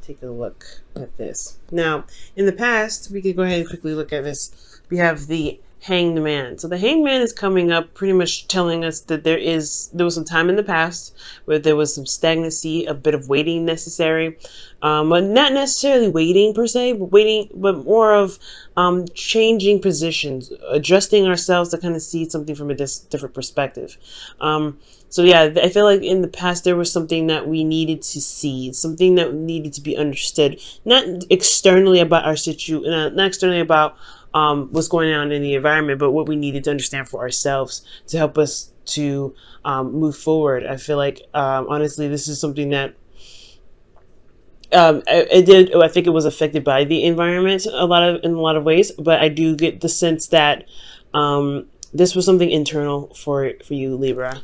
take a look at this. Now, in the past, we could go ahead and quickly look at this. We have the Hanged Man. So the Hanged Man is coming up, pretty much telling us that there was some time in the past where there was some stagnancy, a bit of waiting necessary, but not necessarily waiting per se, but more of changing positions, adjusting ourselves to kind of see something from a different perspective. So yeah, I feel like in the past there was something that we needed to see, something that needed to be understood, not externally about our situation, not externally about what's going on in the environment, but what we needed to understand for ourselves to help us to move forward. I feel like honestly, this is something that I think it was affected by the environment in a lot of ways, but I do get the sense that this was something internal for you, Libra,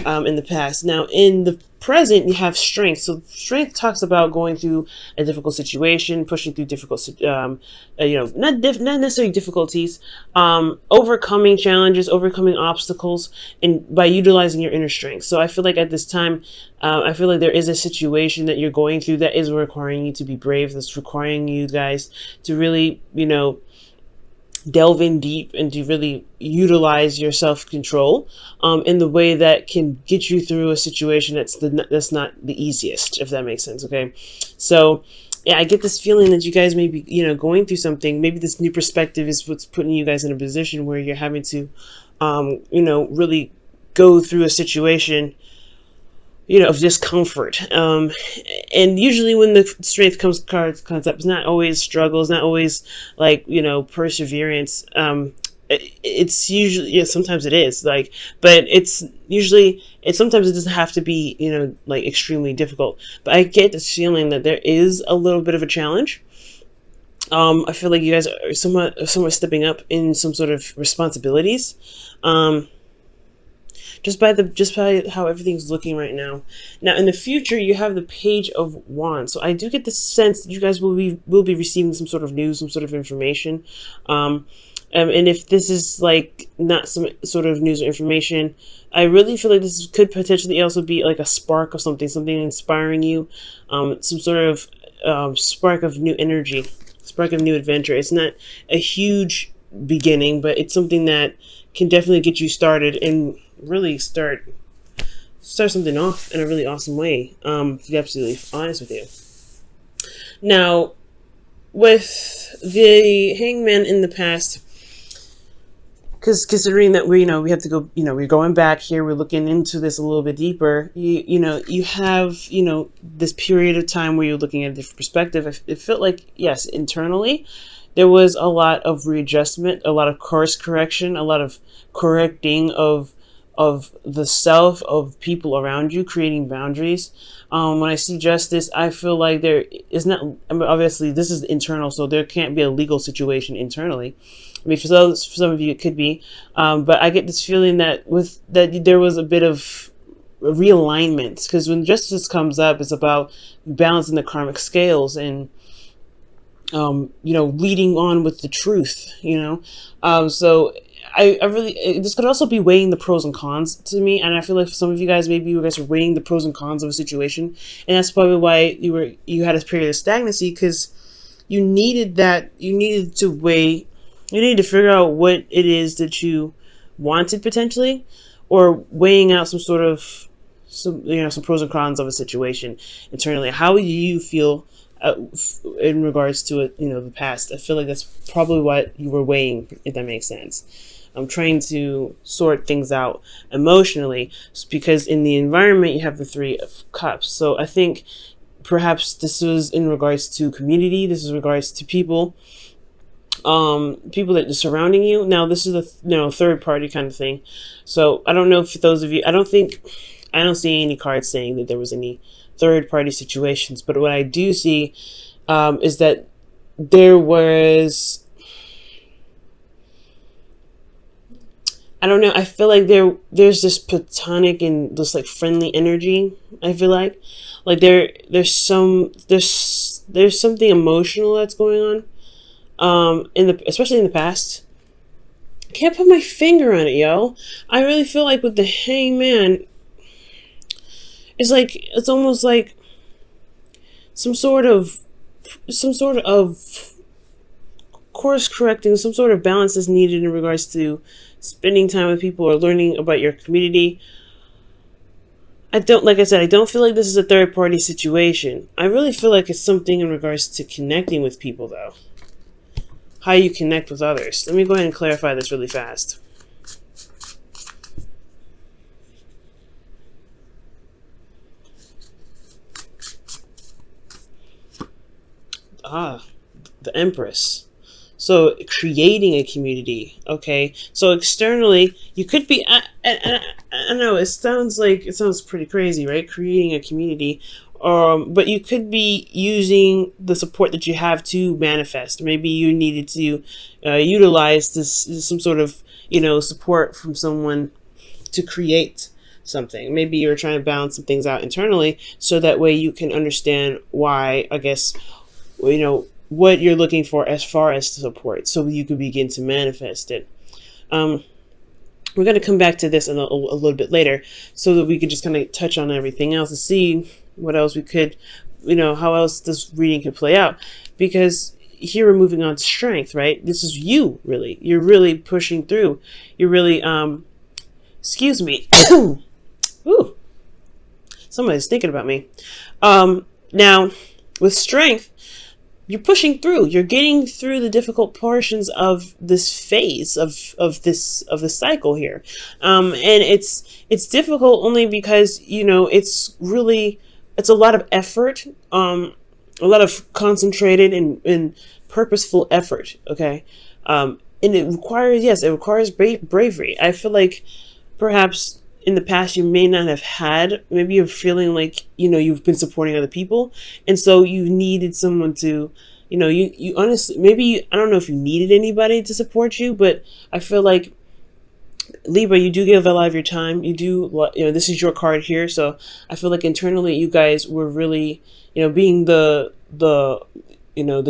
in the past. Now, in the present, you have strength. So strength talks about going through a difficult situation, pushing through difficult, not necessarily difficulties, overcoming challenges, overcoming obstacles, and by utilizing your inner strength. So I feel like at this time, I feel like there is a situation that you're going through that is requiring you to be brave. That's requiring you guys to really, delve in deep and to really utilize your self-control in the way that can get you through a situation that's not the easiest, if that makes sense. Okay, so yeah, I get this feeling that you guys may be going through something. Maybe this new perspective is what's putting you guys in a position where you're having to really go through a situation of discomfort. And usually when the strength comes up, it's not always struggles, not always like, perseverance. It's usually, sometimes it is but sometimes it doesn't have to be, extremely difficult. But I get this feeling that there is a little bit of a challenge. I feel like you guys are somewhat stepping up in some sort of responsibilities. Just by how everything's looking right now. Now, in the future, you have the Page of Wands. So I do get the sense that you guys will be receiving some sort of news, some sort of information. And if this is not some sort of news or information, I really feel like this could potentially also be like a spark of something inspiring you, some sort of spark of new energy, spark of new adventure. It's not a huge beginning, but it's something that can definitely get you started and really start something off in a really awesome way, to be absolutely honest with you. Now, with the Hangman in the past, because considering that we have to go, we're going back here, we're looking into this a little bit deeper, you have this period of time where you're looking at a different perspective. It felt like, yes, internally there was a lot of readjustment, a lot of course correction, a lot of correcting of the self, of people around you, creating boundaries. When I see justice, I feel like there is not, obviously this is internal, so there can't be a legal situation internally. I mean, for some of you it could be, but I get this feeling that there was a bit of realignment, because when justice comes up, it's about balancing the karmic scales and leading on with the truth, so I really, this could also be weighing the pros and cons to me. And I feel like for some of you guys, maybe you guys are weighing the pros and cons of a situation. And that's probably why you had a period of stagnancy, because you needed to weigh, you needed to figure out what it is that you wanted potentially, or weighing out some pros and cons of a situation internally. How do you feel in regards to it, the past? I feel like that's probably what you were weighing, if that makes sense. I'm trying to sort things out emotionally, because in the environment you have the Three of Cups. So I think perhaps this was in regards to community. This is in regards to people that are surrounding you. Now this is a third party kind of thing. So I don't know if those of you, I don't see any cards saying that there was any third party situations, but what I do see is that there was, I don't know, I feel like there's this platonic and this friendly energy. I feel like there's something emotional that's going on, especially in the past. I can't put my finger on it, yo. I really feel like with the Hangman, it's almost like some sort of some sort of course correcting, some sort of balance is needed in regards to spending time with people or learning about your community. Like I said, I don't feel like this is a third party situation. I really feel like it's something in regards to connecting with people, though. How you connect with others. Let me go ahead and clarify this really fast. The Empress. So creating a community, okay? So externally, you could be, I know it sounds pretty crazy, right? Creating a community, but you could be using the support that you have to manifest. Maybe you needed to utilize some sort of, support from someone to create something. Maybe you're trying to balance some things out internally, so that way you can understand why, I guess, what you're looking for as far as support, so you could begin to manifest it. We're going to come back to this a little bit later, so that we could just kind of touch on everything else and see what else we could, how else this reading could play out. Because here we're moving on to strength, right? This is you, really. You're really pushing through. You're really, excuse me. Ooh, somebody's thinking about me. Now, with strength, you're pushing through. You're getting through the difficult portions of this phase of the cycle here, and it's difficult only because it's a lot of effort, a lot of concentrated and purposeful effort. Okay, and it requires bravery. I feel like perhaps in the past you may not have had, maybe you're feeling like you've been supporting other people, and so you needed someone to you honestly, maybe, I don't know if you needed anybody to support you, but I feel like Libra, you do give a lot of your time. You do, this is your card here, so I feel like internally you guys were really being the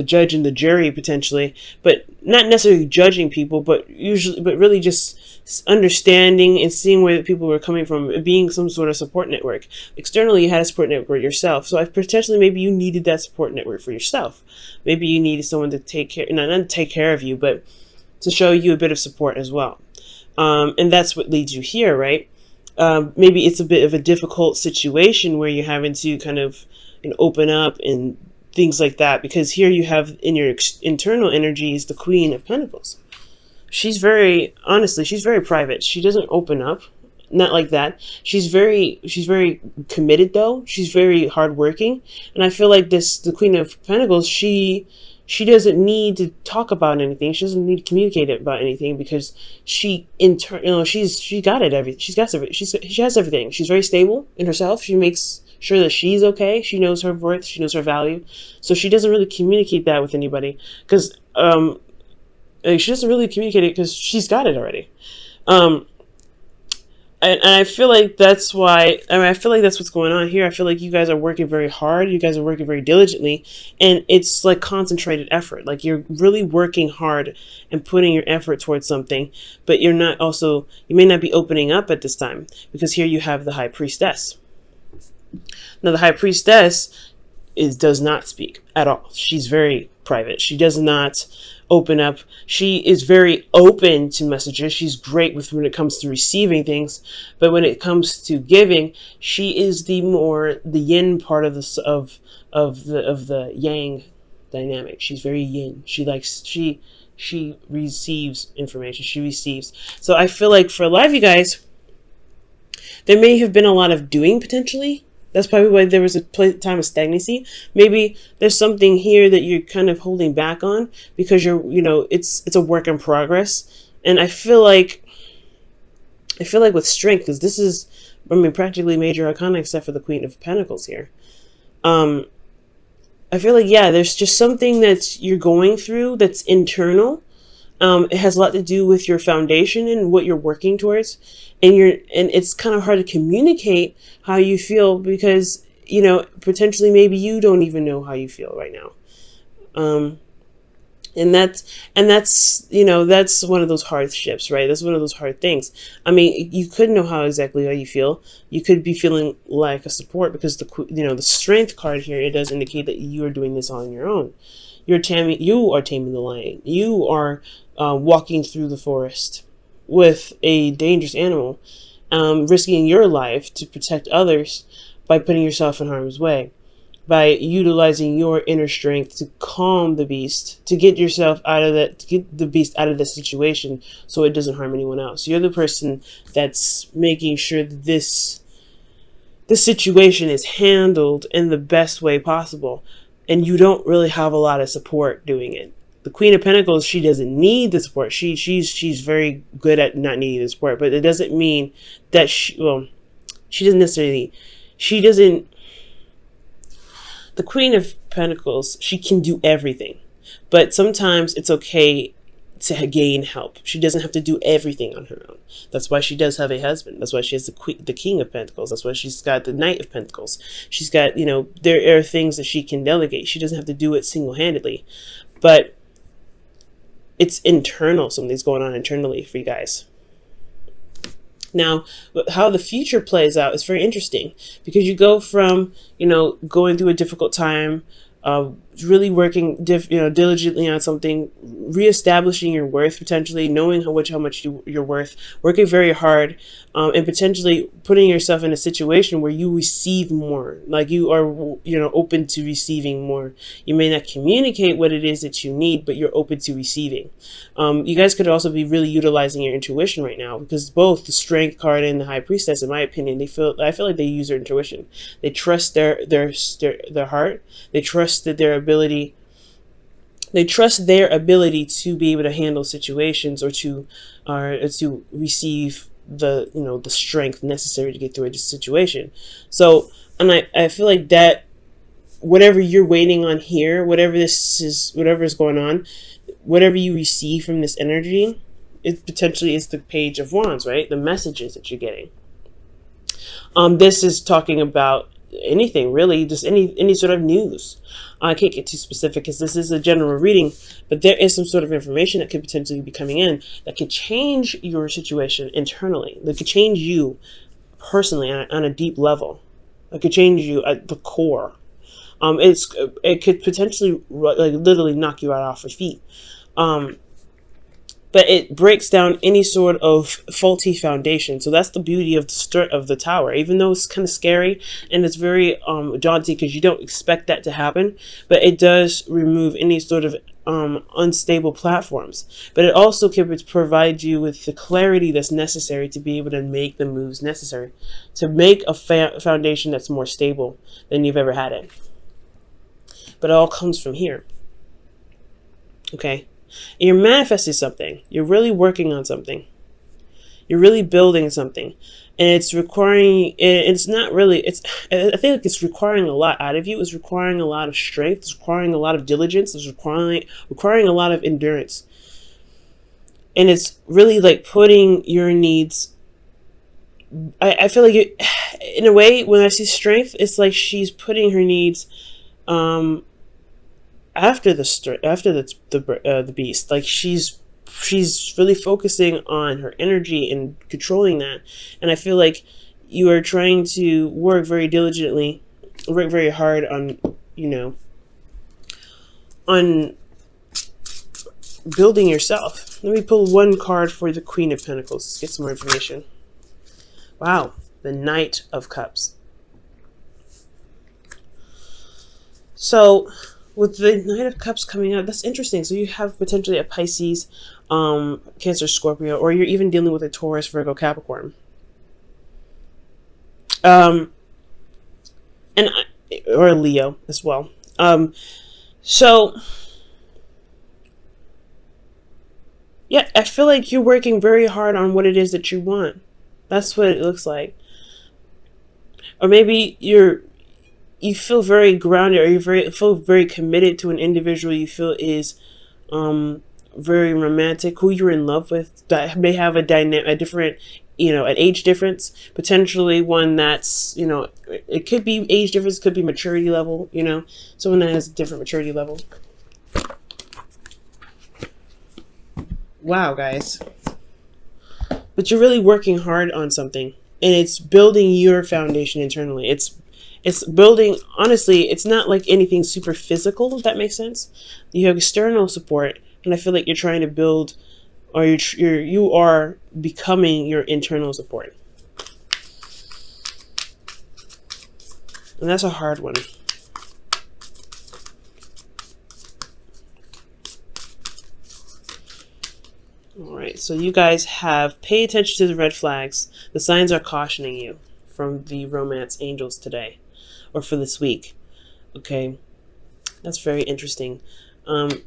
judge and the jury potentially, but not necessarily judging people, but really just understanding and seeing where people were coming from, being some sort of support network. Externally, you had a support network yourself, so potentially maybe you needed that support network for yourself. Maybe you needed someone to take care, not to take care of you, but to show you a bit of support as well. And that's what leads you here, right? Maybe it's a bit of a difficult situation where you're having to kind of open up and things like that, because here you have in your internal energies the Queen of Pentacles. She's very private. She doesn't open up, not like that. She's very committed though. She's very hardworking, and I feel like the Queen of Pentacles, she doesn't need to talk about anything. She doesn't need to communicate about anything, because she got it. She has everything. She's very stable in herself. She makes sure that she's okay. She knows her worth. She knows her value. So she doesn't really communicate that with anybody, because she doesn't really communicate it because she's got it already. And I feel like that's why, I feel like that's what's going on here. I feel like you guys are working very hard. You guys are working very diligently, and it's like concentrated effort. Like you're really working hard and putting your effort towards something, but you may not be opening up at this time, because here you have the High Priestess. Now, the High Priestess does not speak at all. She's very private. She does not open up. She is very open to messages. She's great when it comes to receiving things, but when it comes to giving, she is the yin part of the yang dynamic. She's very yin. She receives information. She receives. So I feel like for a lot of you guys, there may have been a lot of doing potentially. That's probably why there was a time of stagnancy. Maybe there's something here that you're kind of holding back on, because it's a work in progress. And I feel like with strength, because this is, practically major arcana except for the Queen of Pentacles here. I feel like, there's just something that you're going through that's internal. It has a lot to do with your foundation and what you're working towards, and it's kind of hard to communicate how you feel, because potentially maybe you don't even know how you feel right now. And that's you know, that's one of those hardships, right? That's one of those hard things. I mean, you could know exactly how you feel. You could be feeling like a support, because the strength card here, it does indicate that you are doing this on your own. You are taming the lion. You are walking through the forest with a dangerous animal, risking your life to protect others by putting yourself in harm's way, by utilizing your inner strength to calm the beast, to get yourself out of that, to get the beast out of the situation so it doesn't harm anyone else. You're the person that's making sure that this situation is handled in the best way possible, and you don't really have a lot of support doing it. The Queen of Pentacles, she doesn't need the support. She's very good at not needing the support, but it doesn't mean that she doesn't necessarily, she doesn't, the Queen of Pentacles, she can do everything, but sometimes it's okay to gain help. She doesn't have to do everything on her own. That's why she does have a husband. That's why she has the King of Pentacles. That's why she's got the Knight of Pentacles. She's got, there are things that she can delegate. She doesn't have to do it single-handedly, but it's internal. Something's going on internally for you guys. Now, how the future plays out is very interesting, because you go from, going through a difficult time, really working, diligently on something, reestablishing your worth, potentially knowing how much you're worth, working very hard, and potentially putting yourself in a situation where you receive more, like you are, open to receiving more. You may not communicate what it is that you need, but you're open to receiving. You guys could also be really utilizing your intuition right now, because both the Strength card and the High Priestess, in my opinion, I feel like they use their intuition. They trust their heart. They trust that their ability to be able to handle situations, or to receive the strength necessary to get through a situation. So, and I feel like that whatever you're waiting on here, whatever is going on, whatever you receive from this energy, it potentially is the Page of Wands, right? The messages that you're getting. This is talking about anything, really, just any sort of news. I can't get too specific because this is a general reading, but there is some sort of information that could potentially be coming in that could change your situation internally. That could change you personally on a deep level. That could change you at the core. It could potentially literally knock you off your feet. But it breaks down any sort of faulty foundation. So that's the beauty of the Tower. Even though it's kind of scary and it's very daunting, because you don't expect that to happen, but it does remove any sort of unstable platforms. But it also can provide you with the clarity that's necessary to be able to make the moves necessary to make a foundation that's more stable than you've ever had it. But it all comes from here. Okay? You're manifesting something. You're really working on something. You're really building something. And it's requiring, it's not really, I think like it's requiring a lot out of you. It's requiring a lot of strength. It's requiring a lot of diligence. It's requiring a lot of endurance. And it's really like putting your needs, I feel like in a way, when I see strength, it's like she's putting her needs, after the beast. Like she's really focusing on her energy and controlling that. And I feel like you are trying to work very diligently, work very hard on on building yourself. Let me pull one card for the Queen of Pentacles. Let's get some more information. Wow, the Knight of Cups. So with the Knight of Cups coming up, that's interesting. So you have potentially a Pisces, Cancer, Scorpio, or you're even dealing with a Taurus, Virgo, Capricorn. Or a Leo as well. So yeah, I feel like you're working very hard on what it is that you want. That's what it looks like. Or maybe you feel very grounded, or you feel very committed to an individual you feel is very romantic, who you're in love with, that may have a different, an age difference, potentially one that's, it could be age difference, could be maturity level, someone that has a different maturity level. Wow, guys. But you're really working hard on something, and it's building your foundation internally. It's building, honestly, it's not like anything super physical, if that makes sense. You have external support, and I feel like you're trying to build, or you are becoming your internal support. And that's a hard one. All right, so you guys have pay attention to the red flags. The signs are cautioning you from the romance angels today, or for this week. Okay, that's very interesting.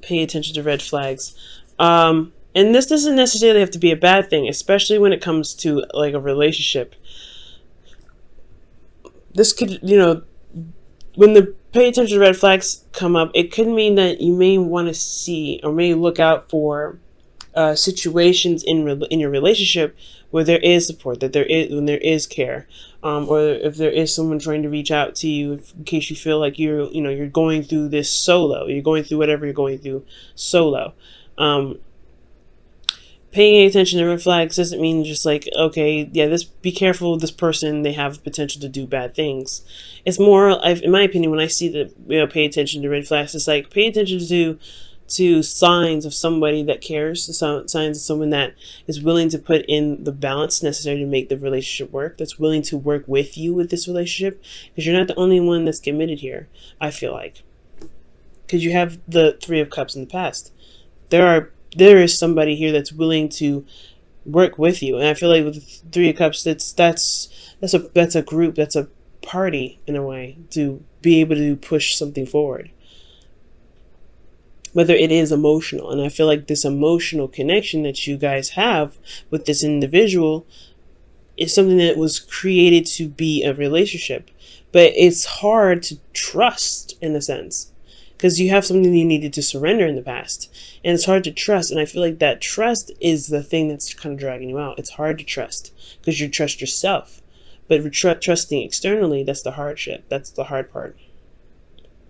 Pay attention to red flags. And this doesn't necessarily have to be a bad thing, especially when it comes to like a relationship. This could, when the pay attention to red flags come up, it could mean that you may want to see or may look out for situations in your relationship where there is support, that when there is care, or if there is someone trying to reach out to you in case you feel like you're going through this solo, you're going through whatever you're going through solo. Paying attention to red flags doesn't mean just like, okay, yeah, be careful with this person, they have potential to do bad things. It's more, in my opinion, when I see that, pay attention to red flags, it's like pay attention to signs of somebody that cares, signs of someone that is willing to put in the balance necessary to make the relationship work, that's willing to work with you with this relationship, because you're not the only one that's committed here, I feel like. Because you have the Three of Cups in the past. There is somebody here that's willing to work with you, and I feel like with the Three of Cups, that's a group, that's a party in a way to be able to push something forward. Whether it is emotional, and I feel like this emotional connection that you guys have with this individual is something that was created to be a relationship, but it's hard to trust in a sense because you have something you needed to surrender in the past, and it's hard to trust. And I feel like that trust is the thing that's kind of dragging you out. It's hard to trust because you trust yourself, but trusting externally, that's the hardship. That's the hard part.